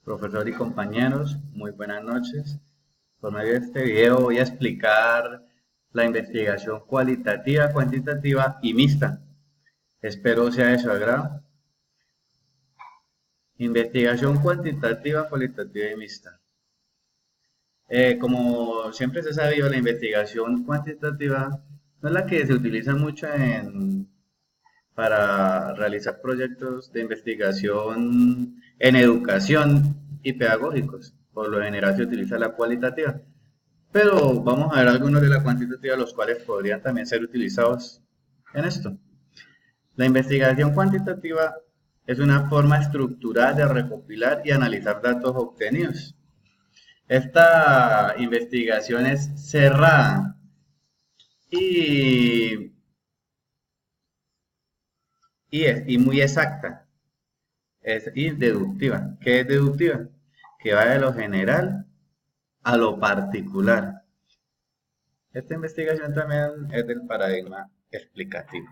Profesor y compañeros, muy buenas noches. Por medio de este video voy a explicar la investigación cualitativa, cuantitativa y mixta. Espero sea de su agrado. Investigación cuantitativa, cualitativa y mixta. Como siempre se ha sabido, la investigación cuantitativa no es la que se utiliza mucho para realizar proyectos de investigación en educación y pedagógicos. Por lo general se utiliza la cualitativa. Pero vamos a ver algunos de la cuantitativa, los cuales podrían también ser utilizados en esto. La investigación cuantitativa es una forma estructurada de recopilar y analizar datos obtenidos. Esta investigación es cerrada y, y muy exacta y deductiva. ¿Qué es deductiva? Que va de lo general a lo particular. Esta investigación también es del paradigma explicativo.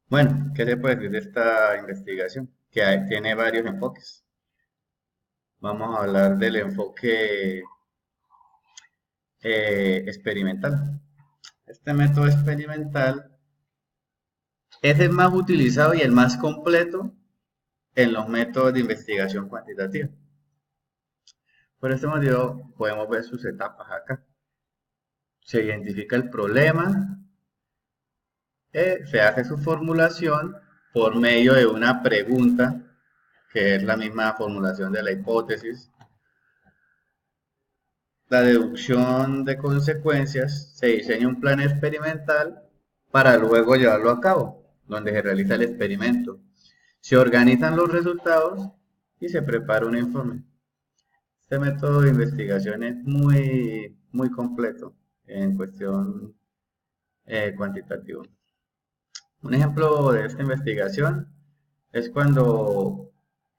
Bueno, ¿qué se puede decir de esta investigación? Tiene varios enfoques. Vamos a hablar del enfoque experimental. Este método experimental es el más utilizado y el más completo en los métodos de investigación cuantitativa. Por este motivo podemos ver sus etapas acá. Se identifica el problema, se hace su formulación por medio de una pregunta, que es la misma formulación de la hipótesis. La deducción de consecuencias, se diseña un plan experimental para luego llevarlo a cabo, donde se realiza el experimento. Se organizan los resultados y se prepara un informe. Este método de investigación es muy completo en cuestión cuantitativa. Un ejemplo de esta investigación es cuando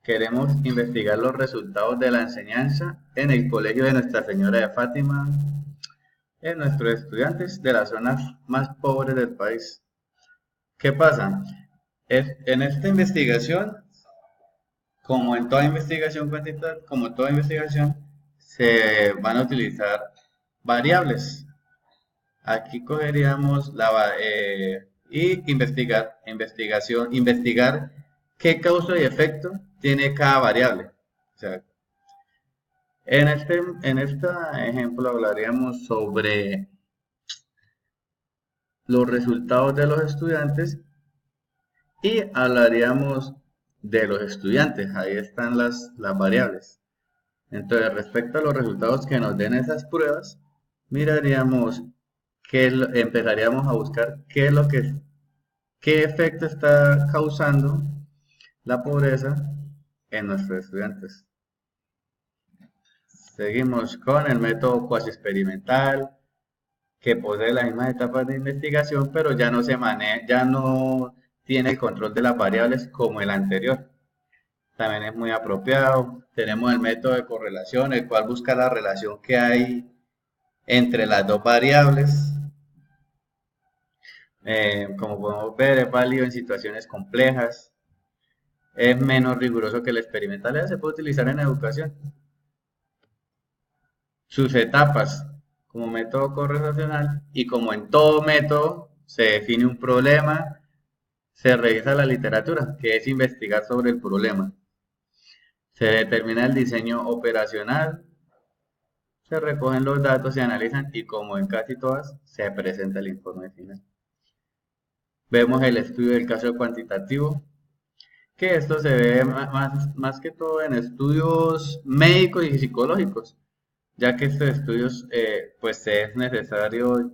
queremos investigar los resultados de la enseñanza en el colegio de Nuestra Señora de Fátima, en nuestros estudiantes de las zonas más pobres del país. ¿Qué pasa? En esta investigación, como en toda investigación cuantitativa, como en toda investigación, se van a utilizar variables. Aquí cogeríamos y investigar qué causa y efecto tiene cada variable. O sea, en este ejemplo hablaríamos sobre los resultados de los estudiantes y hablaríamos de los estudiantes. Ahí están las variables. Entonces, respecto a los resultados que nos den esas pruebas, miraríamos empezaríamos a buscar qué efecto está causando la pobreza en nuestros estudiantes. Seguimos con el método cuasi experimental, que posee las mismas etapas de investigación, pero ya no tiene el control de las variables como el anterior. También es muy apropiado. Tenemos el método de correlación, el cual busca la relación que hay entre las dos variables. Como podemos ver, es válido en situaciones complejas. Es menos riguroso que el experimental. Se puede utilizar en educación. Sus etapas como método correlacional, y como en todo método se define un problema, se revisa la literatura, que es investigar sobre el problema. Se determina el diseño operacional, se recogen los datos, se analizan y, como en casi todas, se presenta el informe final. Vemos el estudio del caso cuantitativo, que esto se ve más que todo en estudios médicos y psicológicos, ya que estos estudios pues es necesario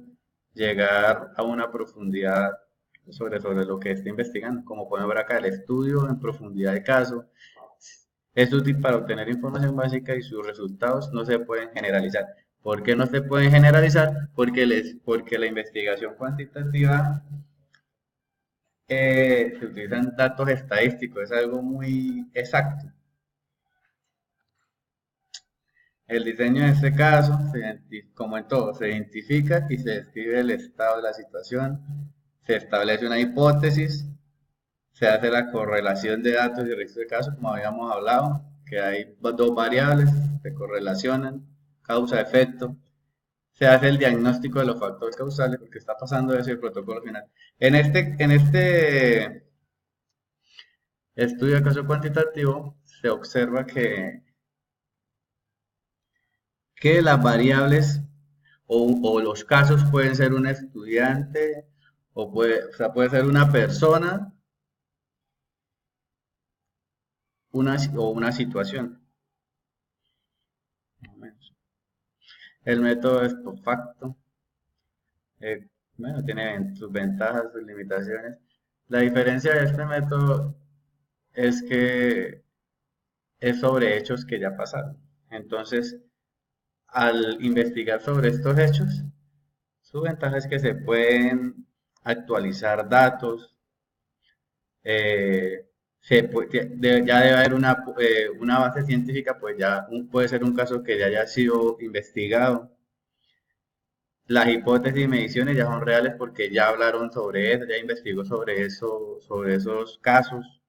llegar a una profundidad sobre lo que está investigando. Como pueden ver acá, el estudio en profundidad de caso es útil para obtener información básica y sus resultados no se pueden generalizar. ¿Por qué no se pueden generalizar? Porque la investigación cuantitativa se utilizan datos estadísticos, es algo muy exacto. El diseño en este caso, como en todo, se identifica y se describe el estado de la situación, se establece una hipótesis, se hace la correlación de datos y registro de casos, como habíamos hablado, que hay dos variables, se correlacionan, causa-efecto, se hace el diagnóstico de los factores causales, porque está pasando eso y el protocolo final. En este estudio de caso cuantitativo se observa que las variables o los casos pueden ser un estudiante o sea, puede ser una persona o una situación. El método es post facto. Bueno, tiene sus ventajas, sus limitaciones. La diferencia de este método es que es sobre hechos que ya pasaron. Entonces, al investigar sobre estos hechos, su ventaja es que se pueden actualizar datos, ya debe haber una base científica, pues ya puede ser un caso que ya haya sido investigado. Las hipótesis y mediciones ya son reales porque ya hablaron sobre eso, ya investigó sobre eso, sobre esos casos.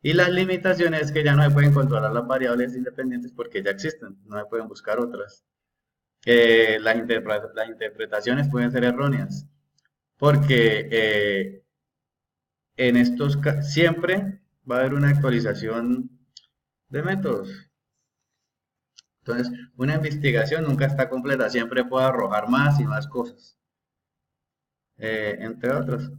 Y las limitaciones es que ya no se pueden controlar las variables independientes porque ya existen, no se pueden buscar otras. Las interpretaciones pueden ser erróneas porque siempre va a haber una actualización de métodos. Entonces, una investigación nunca está completa, siempre puede arrojar más y más cosas, entre otros.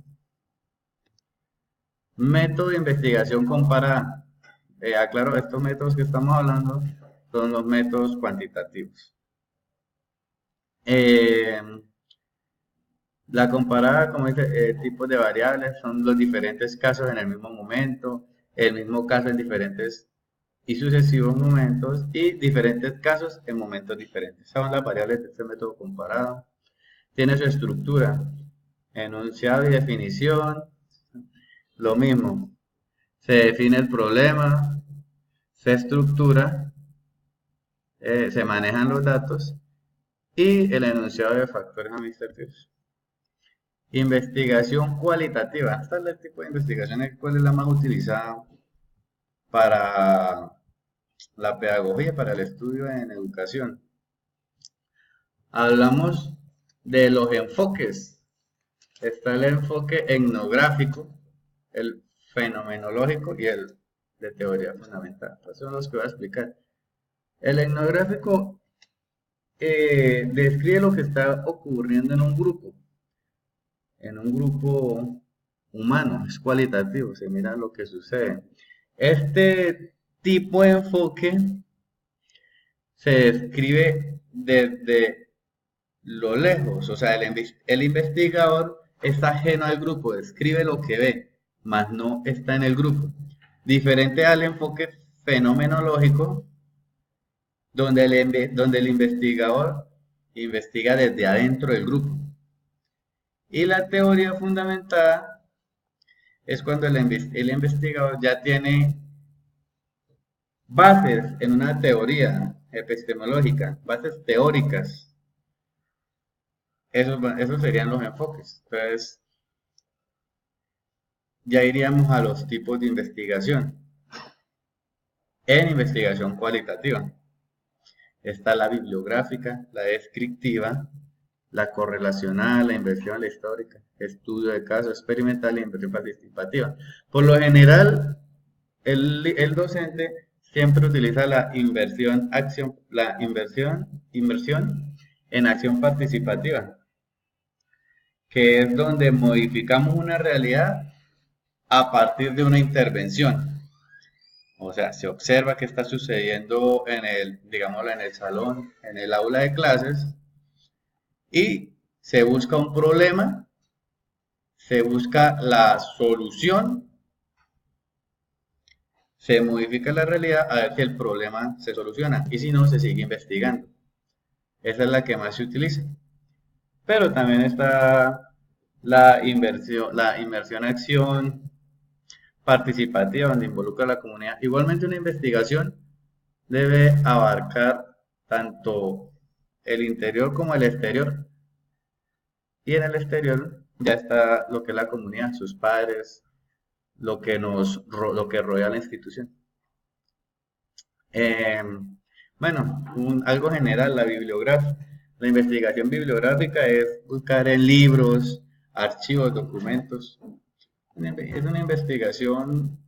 Método de investigación comparada. Aclaro, estos métodos que estamos hablando son los métodos cuantitativos. Eh, la comparada, como dice, tipos de variables son los diferentes casos en el mismo momento, el mismo caso en diferentes y sucesivos momentos y diferentes casos en momentos diferentes. Esas son las variables de este método comparado. Tiene su estructura, enunciado y definición, lo mismo. Se define el problema, se estructura, se manejan los datos y el enunciado de factores administrativos. Investigación cualitativa. Este es el tipo de investigación, ¿cuál es la más utilizada para la pedagogía, para el estudio en educación? Hablamos de los enfoques. Está el enfoque etnográfico, el fenomenológico y el de teoría fundamental. Esos son los que voy a explicar. El etnográfico describe lo que está ocurriendo en un grupo humano, es cualitativo, se mira lo que sucede. Este tipo de enfoque se describe desde lo lejos, o sea, el investigador está ajeno al grupo, describe lo que ve, mas no está en el grupo. Diferente al enfoque fenomenológico, donde el investigador investiga desde adentro del grupo. Y la teoría fundamentada es cuando el investigador ya tiene bases en una teoría epistemológica, bases teóricas. Esos serían los enfoques. Entonces, ya iríamos a los tipos de investigación. En investigación cualitativa está la bibliográfica, la descriptiva, la correlacional, la inversión, la histórica, estudio de caso experimental y inversión participativa. Por lo general, el docente siempre utiliza la inversión en acción participativa, que es donde modificamos una realidad a partir de una intervención. O sea, se observa qué está sucediendo digámoslo, en el salón, en el aula de clases, y se busca un problema, se busca la solución, se modifica la realidad a ver si el problema se soluciona, y si no, se sigue investigando. Esa es la que más se utiliza. Pero también está la inversión acción participativa, donde involucra a la comunidad. Igualmente, una investigación debe abarcar tanto el interior como el exterior. Y en el exterior ya está lo que es la comunidad, sus padres, lo que rodea la institución. Eh, bueno, algo general, la bibliografía. La investigación bibliográfica es buscar en libros, archivos, documentos. Es una investigación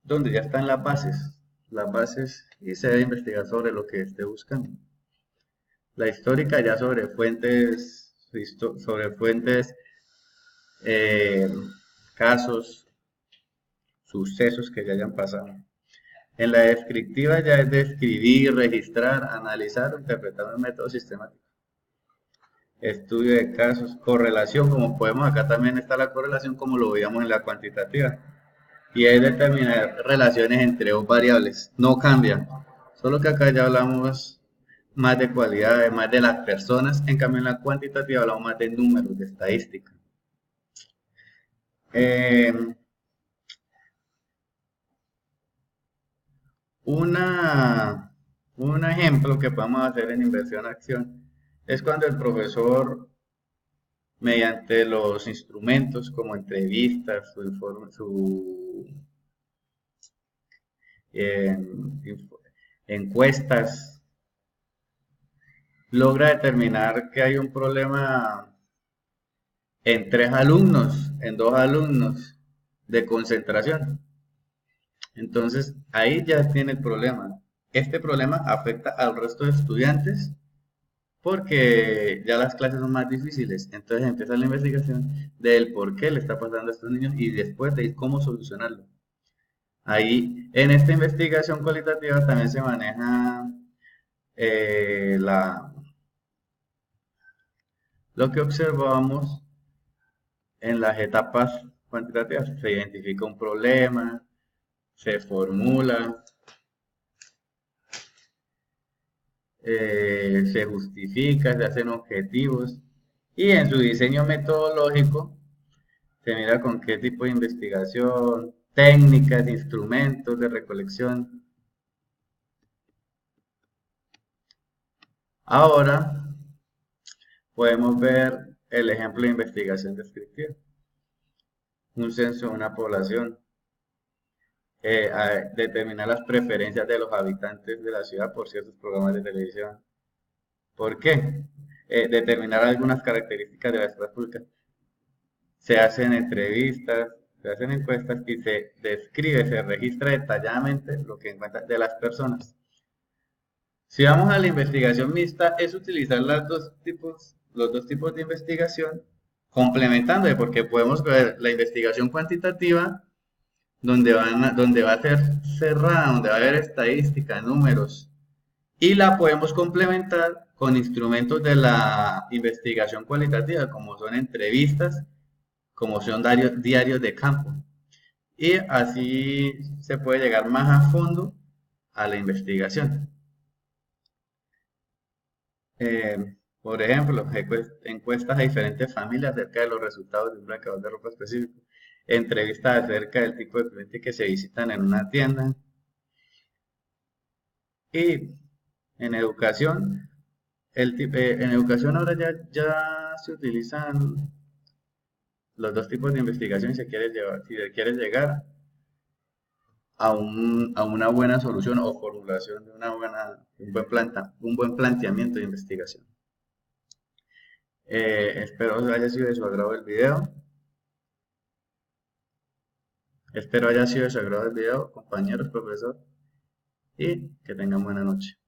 donde ya están las bases y se debe investigar sobre lo que esté buscando. La histórica ya sobre fuentes, eh, casos, sucesos que ya hayan pasado. En la descriptiva ya es describir, registrar, analizar, interpretar un método sistemático. Estudio de casos, correlación, como podemos, acá también está la correlación como lo veíamos en la cuantitativa. Y es determinar relaciones entre dos variables, no cambian. Solo que acá ya hablamos más de cualidades, más de las personas, en cambio en la cuantitativa hablamos más de números, de estadística. Eh, una, un ejemplo que podemos hacer en inversión-acción es cuando el profesor, mediante los instrumentos como entrevistas, eh, encuestas, logra determinar que hay un problema en tres alumnos, en dos alumnos de concentración. Entonces, ahí ya tiene el problema. Este problema afecta al resto de estudiantes porque ya las clases son más difíciles. Entonces empieza la investigación del por qué le está pasando a estos niños y después de cómo solucionarlo. Ahí, en esta investigación cualitativa también se maneja eh, la, lo que observamos en las etapas cuantitativas. Se identifica un problema, se formula, se justifica, se hacen objetivos y en su diseño metodológico se mira con qué tipo de investigación, técnicas, instrumentos de recolección. Ahora podemos ver el ejemplo de investigación descriptiva. Un censo de una población, determinar las preferencias de los habitantes de la ciudad por ciertos programas de televisión. ¿Por qué? Determinar algunas características de las escuelas públicas. Se hacen entrevistas, se hacen encuestas y se describe, se registra detalladamente lo que encuentra de las personas. Si vamos a la investigación mixta, es utilizar los dos tipos de investigación complementando, porque podemos ver la investigación cuantitativa, donde va a ser cerrada, donde va a haber estadística, números, y la podemos complementar con instrumentos de la investigación cualitativa, como son entrevistas, como son diarios de campo. Y así se puede llegar más a fondo a la investigación. Por ejemplo, encuestas a diferentes familias acerca de los resultados de un marcador de ropa específico, entrevistas acerca del tipo de clientes que se visitan en una tienda. Y en educación, en educación ahora ya se utilizan los dos tipos de investigación si se quiere llegar a una buena solución o formulación de un buen planteamiento de investigación. Espero haya sido de su agrado el video. Espero haya sido de su agrado el video, compañeros, profesor, y que tengan buena noche.